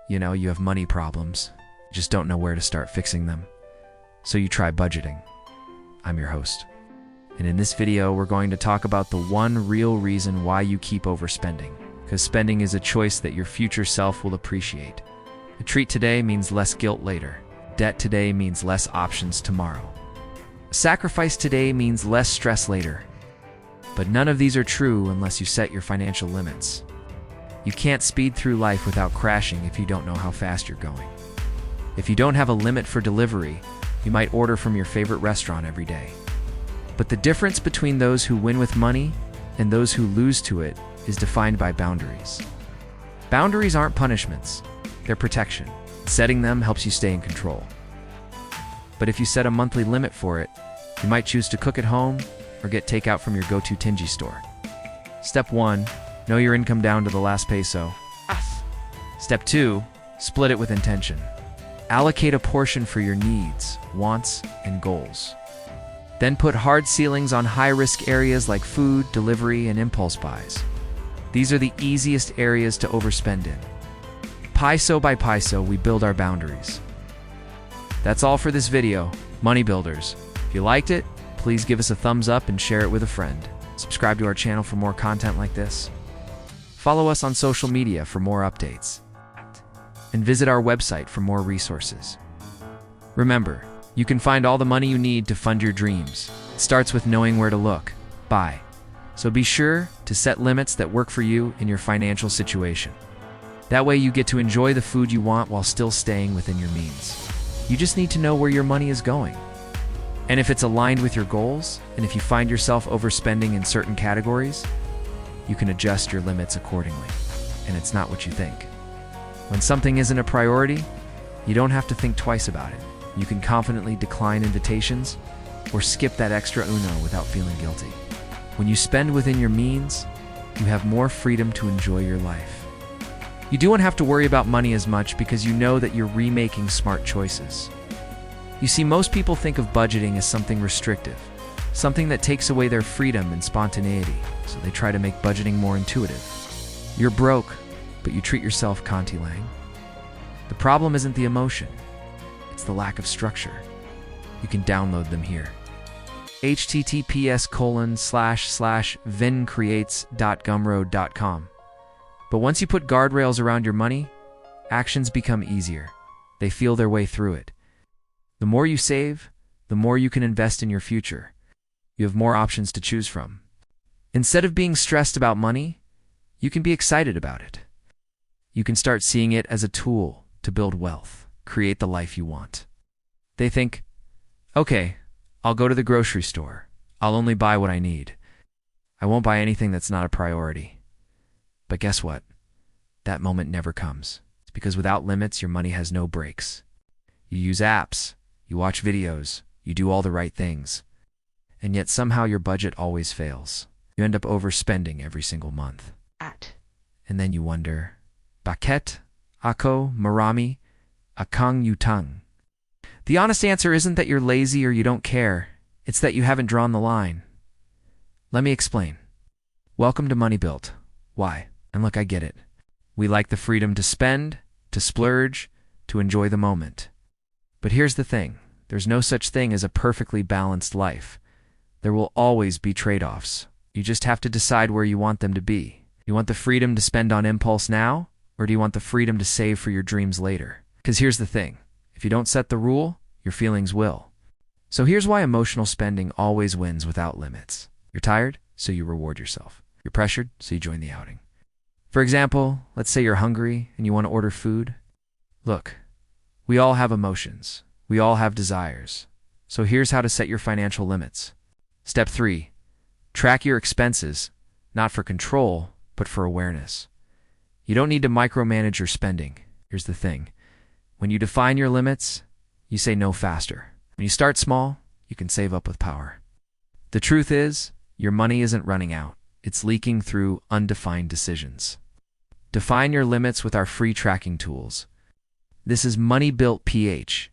You have money problems. You just don't know where to start fixing them. So you try budgeting. I'm your host. And in this video, we're going to talk about the one real reason why you keep overspending. Because spending is a choice that your future self will appreciate. A treat today means less guilt later. Debt today means less options tomorrow. A sacrifice today means less stress later. But none of these are true unless you set your financial limits. You can't speed through life without crashing if you don't know how fast you're going. If you don't have a limit for delivery, you might order from your favorite restaurant every day. But the difference between those who win with money and those who lose to it is defined by boundaries. Boundaries aren't punishments, they're protection. Setting them helps you stay in control. But if you set a monthly limit for it, you might choose to cook at home or get takeout from your go-to Tingy store. Step 1, know your income down to the last peso. Step 2, split it with intention. Allocate a portion for your needs, wants, and goals. Then put hard ceilings on high-risk areas like food, delivery, and impulse buys. These are the easiest areas to overspend in. Peso by peso, we build our boundaries. That's all for this video, Money Builders. If you liked it, please give us a thumbs up and share it with a friend. Subscribe to our channel for more content like this. Follow us on social media for more updates. And visit our website for more resources. Remember, you can find all the money you need to fund your dreams. It starts with knowing where to look. Buy. So be sure to set limits that work for you in your financial situation. That way you get to enjoy the food you want while still staying within your means. You just need to know where your money is going. And if it's aligned with your goals, and if you find yourself overspending in certain categories, you can adjust your limits accordingly. And it's not what you think. When something isn't a priority, you don't have to think twice about it. You can confidently decline invitations or skip that extra uno without feeling guilty. When you spend within your means, you have more freedom to enjoy your life. You don't have to worry about money as much because you know that you're remaking smart choices. You see, most people think of budgeting as something restrictive, something that takes away their freedom and spontaneity, so they try to make budgeting more intuitive. You're broke, but you treat yourself kailangan. The problem isn't the emotion, it's the lack of structure. You can download them here. https://vincreates.gumroad.com. But once you put guardrails around your money, actions become easier. They feel their way through it. The more you save, the more you can invest in your future. You have more options to choose from. Instead of being stressed about money, you can be excited about it. You can start seeing it as a tool to build wealth, create the life you want. They think, okay, I'll go to the grocery store. I'll only buy what I need. I won't buy anything that's not a priority. But guess what? That moment never comes. It's because without limits, your money has no brakes. You use apps, you watch videos, you do all the right things. And yet somehow your budget always fails. You end up overspending every single month. And then you wonder, bakit ako marami akong utang? The honest answer isn't that you're lazy or you don't care. It's that you haven't drawn the line. Let me explain. Welcome to MoneyBuilt. Why? And look, I get it. We like the freedom to spend, to splurge, to enjoy the moment. But here's the thing. There's no such thing as a perfectly balanced life. There will always be trade-offs. You just have to decide where you want them to be. You want the freedom to spend on impulse now, or do you want the freedom to save for your dreams later? Because here's the thing. If you don't set the rule, your feelings will. So here's why emotional spending always wins without limits. You're tired, so you reward yourself. You're pressured, so you join the outing. For example, let's say you're hungry and you want to order food. Look, we all have emotions. We all have desires. So here's how to set your financial limits. Step 3, track your expenses, not for control, but for awareness. You don't need to micromanage your spending. Here's the thing. When you define your limits, you say no faster. When you start small, you can save up with power. The truth is, your money isn't running out. It's leaking through undefined decisions. Define your limits with our free tracking tools. This is MoneyBuilt PH.